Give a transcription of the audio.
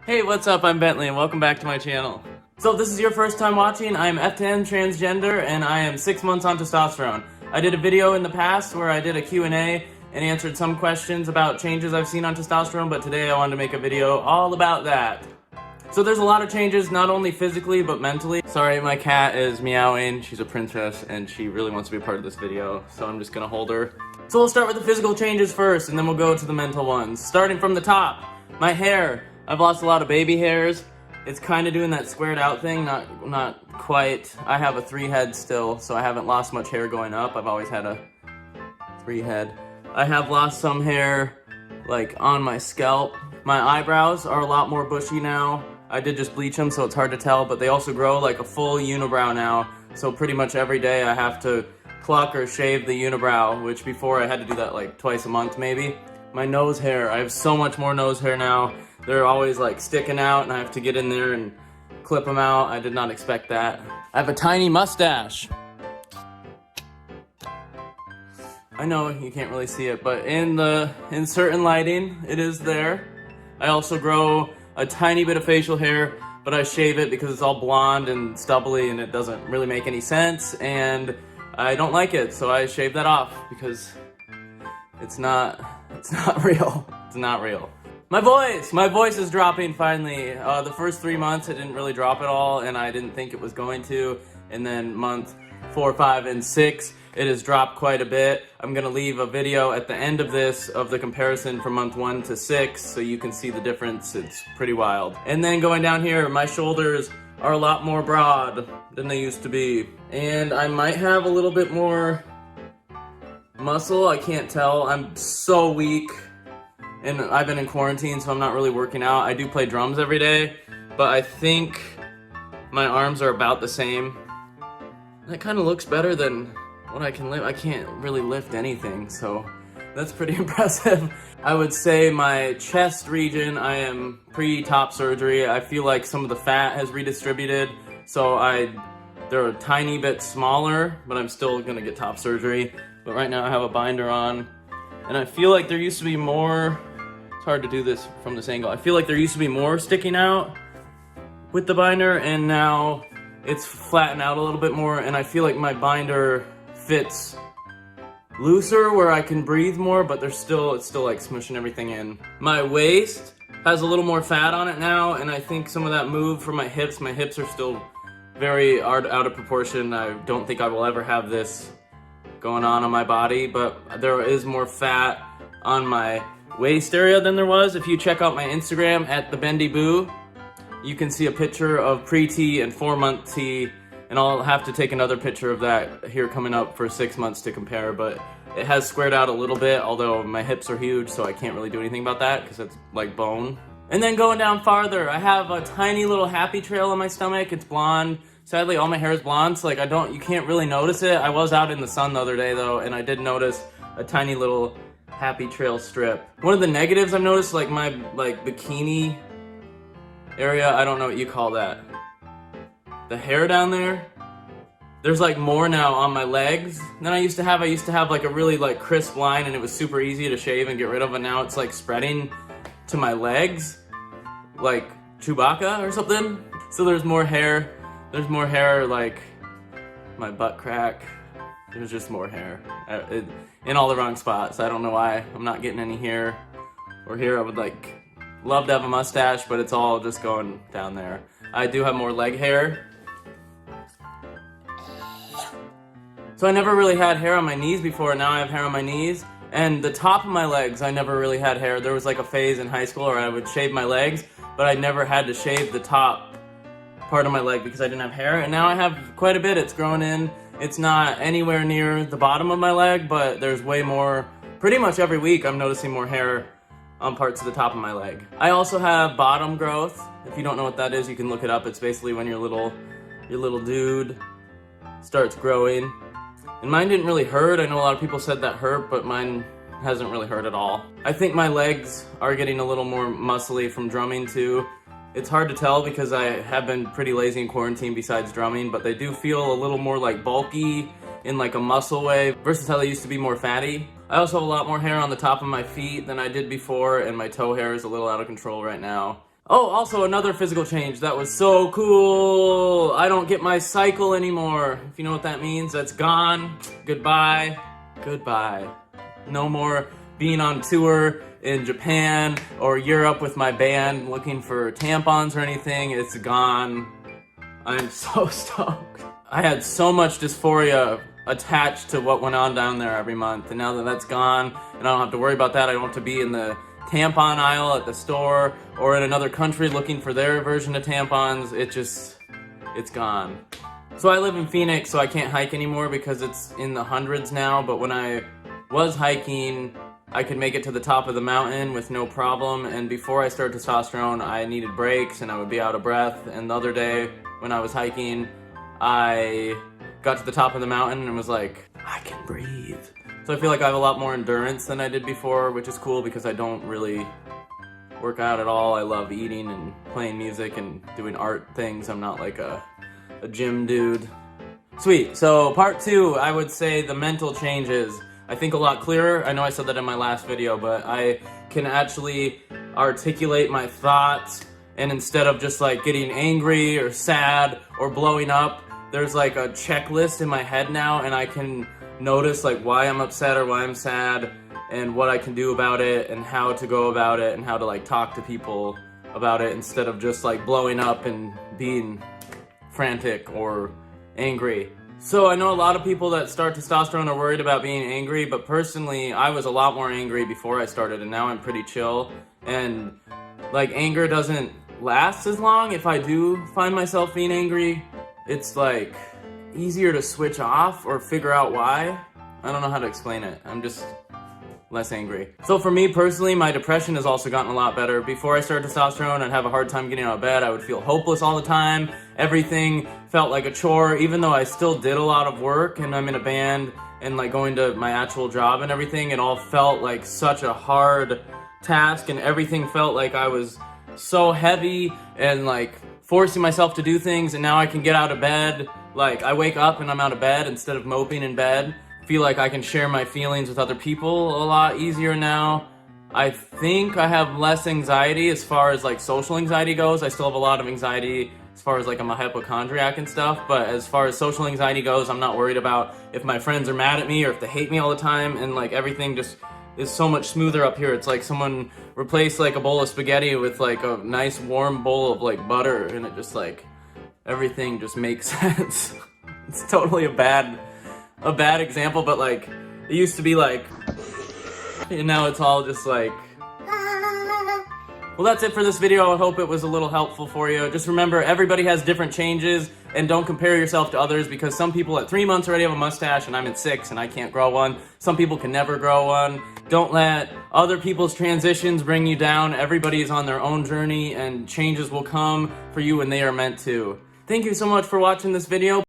Hey, what's up? I'm Bentley and welcome back to my channel. So if this is your first time watching, I am 𝕜𝕟𝕠𝕨 transgender and I am 6 months on testosterone. I did a video in the past where I did a Q&A and answered some questions about changes I've seen on testosterone, but today I wanted to make a video all about that. So there's a lot of changes, not only physically, but mentally. Sorry, my cat is meowing. She's a princess and she really wants to be a part of this video, so I'm just gonna hold her. So we'll start with the physical changes first and then we'll go to the mental ones. Starting from the top, my hair. I've lost a lot of baby hairs. It's kind of doing that squared out thing, not quite. I have a 3 head still, so I haven't lost much hair going up. I've always had a 3 head. I have lost some hair, like, on my scalp. My eyebrows are a lot more bushy now. I did just bleach them, so it's hard to tell, but they also grow like a full unibrow now. So pretty much every day I have to pluck or shave the unibrow, which before I had to do that like twice a month maybe. My nose hair, I have so much more nose hair now. They're always like sticking out and I have to get in there and clip them out. I did not expect that. I have a tiny mustache. I know you can't really see it, but in certain lighting, it is there. I also grow a tiny bit of facial hair, but I shave it because it's all blonde and stubbly and it doesn't really make any sense and I don't like it, so I shave that off because it's not real. It's not real. My voice is dropping finally. The first 3 months it didn't really drop at all and I didn't think it was going to. And then month 4, 5, and 6, it has dropped quite a bit. I'm gonna leave a video at the end of this of the comparison from month 1 to 6 so you can see the difference. It's pretty wild. And then going down here, my shoulders are a lot more broad than they used to be. And I might have a little bit more muscle, I can't tell. I'm so weak. And I've been in quarantine, so I'm not really working out. I do play drums every day, but I think my arms are about the same. That kind of looks better than what I can lift. I can't really lift anything, so that's pretty impressive. I would say my chest region, I am pre-top surgery. I feel like some of the fat has redistributed, so they're a tiny bit smaller, but I'm still gonna get top surgery. But right now I have a binder on, and I feel like there used to be more. It's hard to do this from this angle. I feel like there used to be more sticking out with the binder and now it's flattened out a little bit more and I feel like my binder fits looser where I can breathe more, but it's still like smushing everything in. My waist has a little more fat on it now and I think some of that moved from my hips. My hips are still very out of proportion. I don't think I will ever have this going on my body, but there is more fat on my waist area than there was. If you check out my Instagram at @thebendy_boo, you can see a picture of pre-T and 4-month T, and I'll have to take another picture of that here coming up for 6 months to compare, but it has squared out a little bit, although my hips are huge, so I can't really do anything about that because it's like bone. And then going down farther, I have a tiny little happy trail on my stomach. It's blonde. Sadly, all my hair is blonde, so like you can't really notice it. I was out in the sun the other day though, and I did notice a tiny little happy trail strip. One of the negatives I've noticed, like my bikini area, I don't know what you call that. The hair down there, there's like more now on my legs than I used to have. I used to have like a really like crisp line and it was super easy to shave and get rid of, and now it's like spreading to my legs like Chewbacca or something. So there's more hair. There's more hair like my butt crack. There's just more hair in all the wrong spots. I don't know why I'm not getting any hair. Or here I would like love to have a mustache, but it's all just going down there. I do have more leg hair. So I never really had hair on my knees before, now I have hair on my knees. And the top of my legs, I never really had hair. There was like a phase in high school where I would shave my legs, but I never had to shave the top part of my leg because I didn't have hair. And now I have quite a bit. It's grown in. It's not anywhere near the bottom of my leg, but there's way more. Pretty much every week I'm noticing more hair on parts of the top of my leg. I also have bottom growth. If you don't know what that is, you can look it up. It's basically when your little dude starts growing. And mine didn't really hurt. I know a lot of people said that hurt, but mine hasn't really hurt at all. I think my legs are getting a little more muscly from drumming too. It's hard to tell because I have been pretty lazy in quarantine besides drumming, but they do feel a little more like bulky in like a muscle way versus how they used to be more fatty. I also have a lot more hair on the top of my feet than I did before, and my toe hair is a little out of control right now. Oh, also another physical change that was so cool. I don't get my cycle anymore. If you know what that means, that's gone. Goodbye. Goodbye. No more being on tour in Japan or Europe with my band looking for tampons or anything. It's gone. I'm so stoked. I had so much dysphoria attached to what went on down there every month, and now that that's gone and I don't have to worry about that, I don't have to be in the tampon aisle at the store or in another country looking for their version of tampons. It's gone. So I live in Phoenix, so I can't hike anymore because it's in the hundreds now, but when I was hiking, I could make it to the top of the mountain with no problem, and before I started testosterone, I needed breaks and I would be out of breath, and the other day when I was hiking, I got to the top of the mountain and was like, I can breathe. So I feel like I have a lot more endurance than I did before, which is cool because I don't really work out at all. I love eating and playing music and doing art things. I'm not like a gym dude. Sweet. So part 2, I would say the mental changes. I think a lot clearer. I know I said that in my last video, but I can actually articulate my thoughts, and instead of just like getting angry or sad or blowing up, there's like a checklist in my head now, and I can notice like why I'm upset or why I'm sad and what I can do about it and how to go about it and how to like talk to people about it instead of just like blowing up and being frantic or angry. So I know a lot of people that start testosterone are worried about being angry, but personally I was a lot more angry before I started, and now I'm pretty chill, and like anger doesn't last as long. If I do find myself being angry, it's like easier to switch off or figure out why. I don't know how to explain it. I'm just less angry. So for me personally, my depression has also gotten a lot better. Before I started testosterone, I'd have a hard time getting out of bed. I would feel hopeless all the time. Everything felt like a chore, even though I still did a lot of work and I'm in a band and like going to my actual job and everything. It all felt like such a hard task, and everything felt like I was so heavy and like forcing myself to do things, and now I can get out of bed. Like I wake up and I'm out of bed instead of moping in bed. Feel like I can share my feelings with other people a lot easier now. I think I have less anxiety as far as like social anxiety goes. I still have a lot of anxiety as far as like I'm a hypochondriac and stuff, but as far as social anxiety goes, I'm not worried about if my friends are mad at me or if they hate me all the time, and like everything just is so much smoother up here. It's like someone replaced like a bowl of spaghetti with like a nice warm bowl of like butter, and it just like everything just makes sense. It's totally a bad example, but like it used to be like, and now it's all just like. Well, that's it for this video. I hope it was a little helpful for you. Just remember, everybody has different changes, and don't compare yourself to others, because some people at 3 months already have a mustache and I'm at 6 and I can't grow one. Some people can never grow one. Don't let other people's transitions bring you down. Everybody is on their own journey, and changes will come for you when they are meant to. Thank you so much for watching this video.